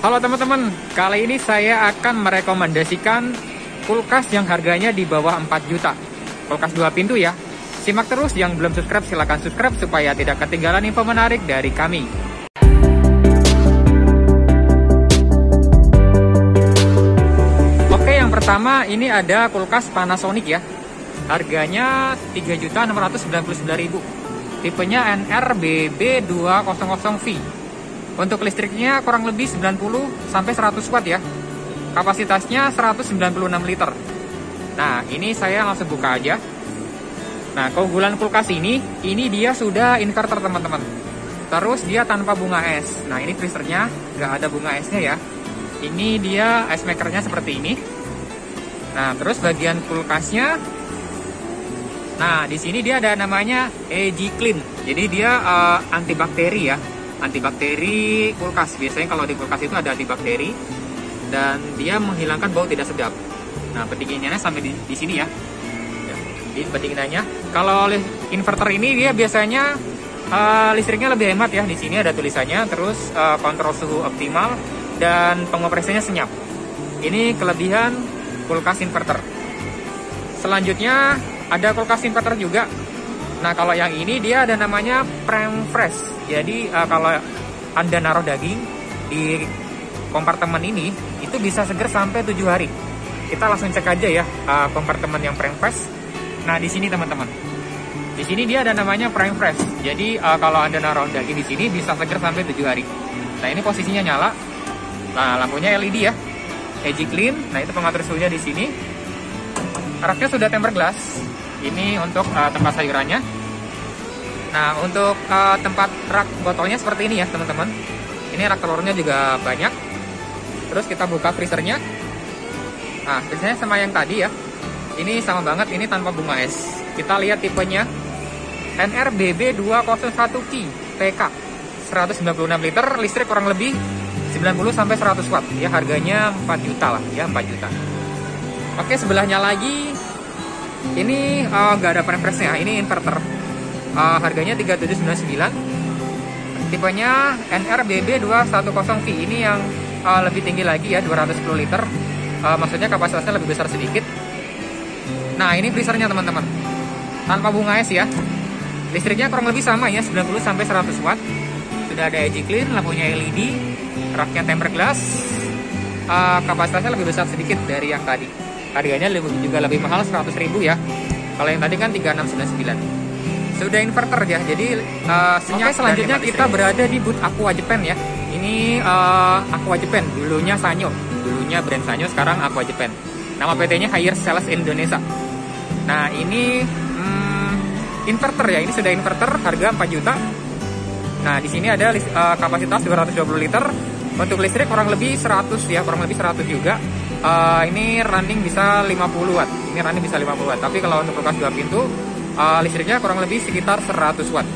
Halo teman-teman, kali ini saya akan merekomendasikan kulkas yang harganya di bawah 4 juta. Kulkas 2 pintu ya. Simak terus, yang belum subscribe silahkan subscribe supaya tidak ketinggalan info menarik dari kami. Oke, yang pertama ini ada kulkas Panasonic ya. Harganya 3.699.000. Tipenya NRBB200V. Untuk listriknya kurang lebih 90 sampai 100 watt ya. Kapasitasnya 196 liter. Nah, ini saya langsung buka aja. Nah, keunggulan kulkas ini dia sudah inverter teman-teman. Terus dia tanpa bunga es. Nah, ini freezernya nggak ada bunga esnya ya. Ini dia ice makernya seperti ini. Nah, terus bagian kulkasnya. Nah, di sini dia ada namanya EG Clean. Jadi dia antibakteri ya. Antibakteri kulkas. Biasanya kalau di kulkas itu ada antibakteri dan dia menghilangkan bau tidak sedap. Nah, pendinginannya sampai di sini ya. Di pendinginannya. Kalau inverter ini dia biasanya listriknya lebih hemat ya. Di sini ada tulisannya. Terus kontrol suhu optimal dan pengoperasiannya senyap. Ini kelebihan kulkas inverter. Selanjutnya ada kulkas inverter juga. Nah, kalau yang ini dia ada namanya Prime Fresh. Jadi kalau Anda naruh daging di kompartemen ini, itu bisa seger sampai 7 hari. Kita langsung cek aja ya kompartemen yang Prime Fresh. Nah, di sini teman-teman. Di sini dia ada namanya Prime Fresh. Jadi kalau Anda naruh daging di sini bisa seger sampai 7 hari. Nah, ini posisinya nyala. Nah, lampunya LED ya. EG Clean. Nah, itu pengatur suhunya di sini. Raknya sudah tempered glass. Ini untuk tempat sayurannya. Nah, untuk tempat rak botolnya seperti ini ya teman-teman. Ini rak telurnya juga banyak. Terus kita buka freezernya. Nah, freezernya sama yang tadi ya. Ini sama banget, ini tanpa bunga es. Kita lihat tipenya NRBB201V PK 196 liter, listrik kurang lebih 90 sampai 100 watt. Ya, harganya 4 juta lah ya, 4 juta. Oke, sebelahnya lagi ini nggak ada preferensinya, ini inverter. Harganya 3.799. Tipenya NRBB210V. Ini yang lebih tinggi lagi ya, 210 liter. Maksudnya kapasitasnya lebih besar sedikit. Nah, ini freezernya teman-teman. Tanpa bunga es ya. Listriknya kurang lebih sama ya, 90 sampai 100 watt. Sudah ada EG Clean, lampunya LED, raknya tempered glass. Kapasitasnya lebih besar sedikit dari yang tadi. Harganya juga lebih mahal, 100.000 ya. Kalau yang tadi kan 3.699. Sudah inverter ya, jadi senyap. Oke, selanjutnya kita berada di booth Aqua Japan ya. Ini Aqua Japan, dulunya Sanyo, dulunya brand Sanyo, sekarang Aqua Japan. Nama PT-nya Higher Sales Indonesia. Nah, ini inverter ya, ini sudah inverter, harga 4 juta. Nah, di sini ada kapasitas 220 liter. Untuk listrik kurang lebih 100 ya, kurang lebih 100 juga. Ini running bisa 50 watt. Ini running bisa 50 watt. Tapi kalau untuk kulkas 2 pintu, listriknya kurang lebih sekitar 100 watt.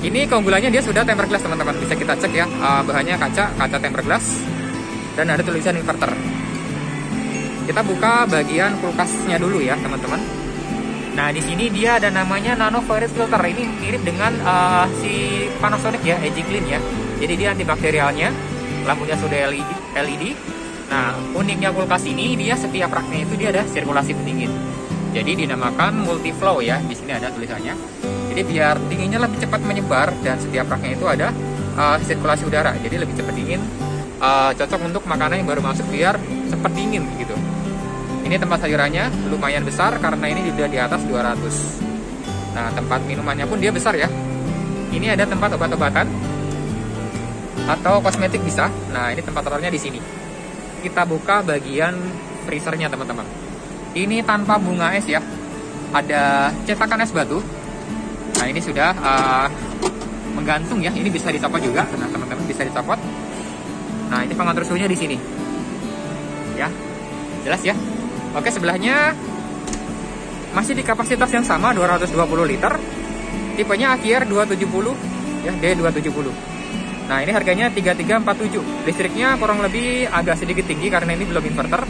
Ini keunggulannya dia sudah tempered glass teman-teman. Bisa kita cek ya, bahannya kaca tempered glass dan ada tulisan inverter. Kita buka bagian kulkasnya dulu ya teman-teman. Nah, di sini dia ada namanya Nano Virus Filter. Ini mirip dengan si Panasonic ya, EG Clean ya. Jadi dia antibakterialnya, lampunya sudah LED. Nah, uniknya kulkas ini dia setiap raknya itu dia ada sirkulasi pendingin. Jadi dinamakan multi flow ya. Di sini ada tulisannya. Jadi biar dinginnya lebih cepat menyebar dan setiap raknya itu ada sirkulasi udara. Jadi lebih cepat dingin. Cocok untuk makanan yang baru masuk biar cepat dingin gitu. Ini tempat sayurannya lumayan besar karena ini sudah di atas 200. Nah, tempat minumannya pun dia besar ya. Ini ada tempat obat-obatan atau kosmetik bisa. Nah, ini tempat taruhnya di sini. Kita buka bagian freezernya teman-teman. Ini tanpa bunga es ya. Ada cetakan es batu. Nah, ini sudah menggantung ya. Ini bisa dicopot juga. Nah, teman-teman bisa dicopot. Nah, ini pengatur suhunya di sini. Ya. Jelas ya. Oke, sebelahnya masih di kapasitas yang sama 220 liter. Tipenya AKR 270 ya, D270. Nah, ini harganya 3.347. Listriknya kurang lebih agak sedikit tinggi karena ini belum inverter.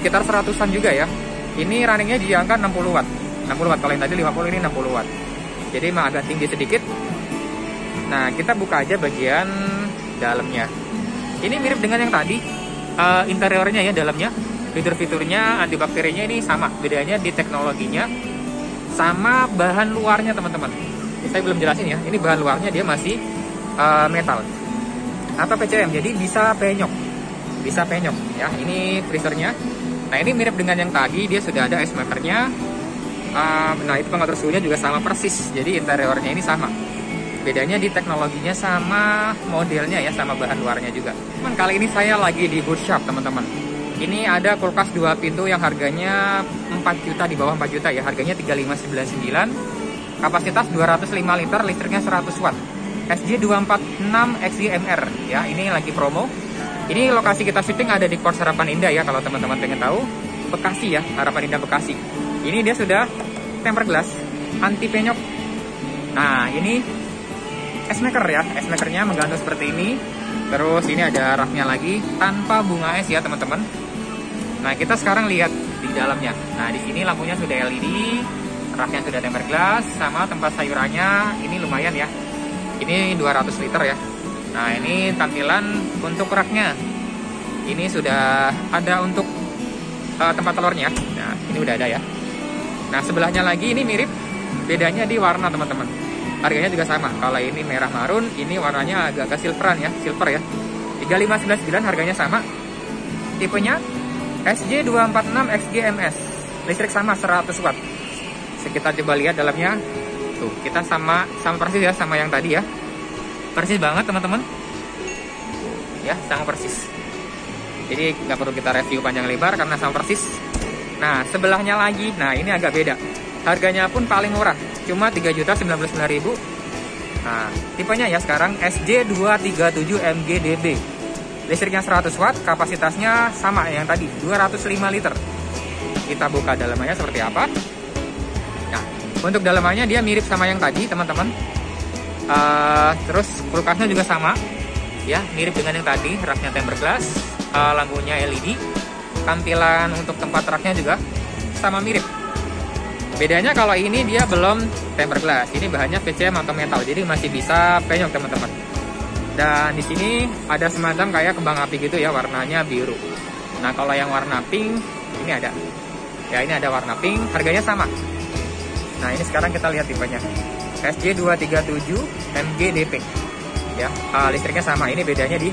Sekitar 100-an juga ya. Ini runningnya di angka 60 watt. 60 watt, kalau yang tadi 50, ini 60 watt. Jadi emang agak tinggi sedikit. Nah, kita buka aja bagian dalamnya. Ini mirip dengan yang tadi, interiornya ya, dalamnya, fitur-fiturnya, antibakterinya ini sama. Bedanya di teknologinya sama bahan luarnya teman-teman. Saya belum jelasin ya, ini bahan luarnya dia masih metal atau PCM, jadi bisa penyok ya. Ini freezernya. Nah ini mirip dengan yang tadi, dia sudah ada ice makernya. Nah itu pengatur suhunya juga sama persis, jadi interiornya ini sama. Bedanya di teknologinya sama modelnya ya, sama bahan luarnya juga. Cuman kali ini saya lagi di boot shop teman-teman. Ini ada kulkas 2 pintu yang harganya 4 juta, di bawah 4 juta ya. Harganya 3599. Kapasitas 205 liter, listriknya 100 watt. SJ246 XGMR ya, ini lagi promo. Ini lokasi kita syuting ada di Kors Harapan Indah ya, kalau teman-teman pengen tahu. Bekasi ya, Harapan Indah Bekasi. Ini dia sudah tempered glass, anti penyok. Nah, ini ice maker ya, ice makernya menggantung seperti ini. Terus ini ada raknya lagi tanpa bunga es ya teman-teman. Nah kita sekarang lihat di dalamnya. Nah di sini lampunya sudah LED, raknya sudah tempered glass, sama tempat sayurannya ini lumayan ya. Ini 200 liter ya. Nah ini tampilan untuk raknya. Ini sudah ada untuk tempat telurnya. Nah ini udah ada ya. Nah sebelahnya lagi ini mirip, bedanya di warna teman-teman. Harganya juga sama. Kalau ini merah marun, ini warnanya agak-agak silveran ya, silver ya. 3599 harganya sama. Tipenya SJ246 XGMS. Listrik sama 100 watt. Kita coba lihat dalamnya. Tuh, kita sama persis ya sama yang tadi ya. Persis banget teman-teman. Ya, sama persis. Jadi nggak perlu kita review panjang lebar karena sama persis. Nah, sebelahnya lagi. Nah, ini agak beda. Harganya pun paling murah, cuma 3.099.000. Nah, tipenya ya sekarang SJ237 MGDB. Listriknya 100 watt, kapasitasnya sama yang tadi, 205 liter. Kita buka dalamannya seperti apa. Nah, untuk dalamannya dia mirip sama yang tadi, teman-teman. Terus kulkasnya juga sama. Ya, mirip dengan yang tadi, raknya tempered glass, lampunya LED. Tampilan untuk tempat raknya juga sama mirip. Bedanya kalau ini dia belum tempered glass, ini bahannya PCM atau metal, jadi masih bisa penyok teman-teman. Dan di sini ada semacam kayak kembang api gitu ya, warnanya biru. Nah kalau yang warna pink ini ada, ya ini ada warna pink, harganya sama. Nah ini sekarang kita lihat tipenya, SJ237 MGDP. Ya, listriknya sama. Ini bedanya di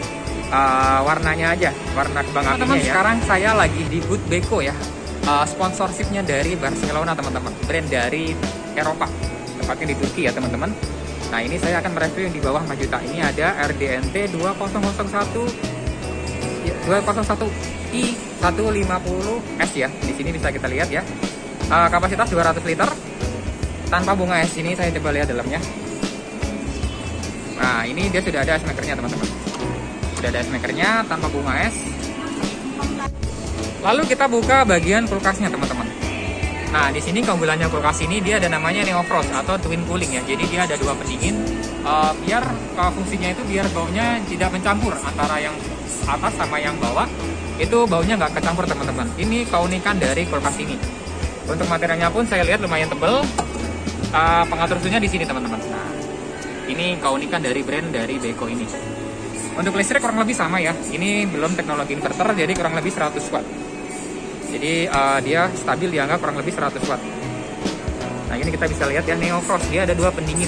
warnanya aja, warna kembang apinya ya. Sekarang saya lagi di booth Beko ya. Sponsorshipnya dari Barcelona teman-teman, brand dari Eropa, tepatnya di Turki ya teman-teman. Nah ini saya akan mereview yang di bawah 4 juta. Ini ada RDNT 2001I150S ya. Di sini bisa kita lihat ya. Kapasitas 200 liter, tanpa bunga es. Ini saya coba lihat dalamnya. Nah ini dia sudah ada ice makernya teman-teman. Sudah ada ice makernya tanpa bunga es. Lalu kita buka bagian kulkasnya teman-teman. Nah di sini keunggulannya kulkas ini dia ada namanya Neofrost atau twin cooling ya. Jadi dia ada 2 pendingin. Biar fungsinya itu biar baunya tidak mencampur antara yang atas sama yang bawah. Itu baunya nggak kecampur teman-teman. Ini keunikan dari kulkas ini. Untuk materialnya pun saya lihat lumayan tebal. Pengatur suhunya di sini teman-teman. Nah ini keunikan dari brand dari Beko ini. Untuk listrik kurang lebih sama ya. Ini belum teknologi inverter, jadi kurang lebih 100 watt. Jadi dia stabil, dianggap kurang lebih 100 watt. Nah ini kita bisa lihat ya, Neofrost dia ada 2 pendingin.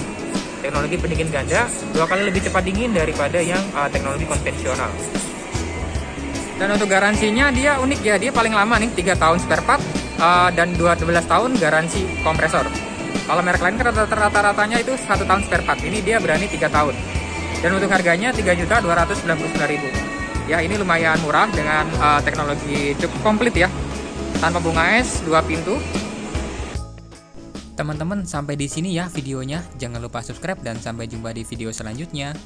Teknologi pendingin ganda 2 kali lebih cepat dingin daripada yang teknologi konvensional. Dan untuk garansinya dia unik ya, dia paling lama nih 3 tahun spare part dan 12 tahun garansi kompresor. Kalau merek lain kan rata-ratanya itu 1 tahun spare part, ini dia berani 3 tahun. Dan untuk harganya 3.299.000. Ya ini lumayan murah dengan teknologi cukup komplit ya. Tanpa bunga es, 2 pintu. Teman-teman sampai di sini ya videonya. Jangan lupa subscribe dan sampai jumpa di video selanjutnya.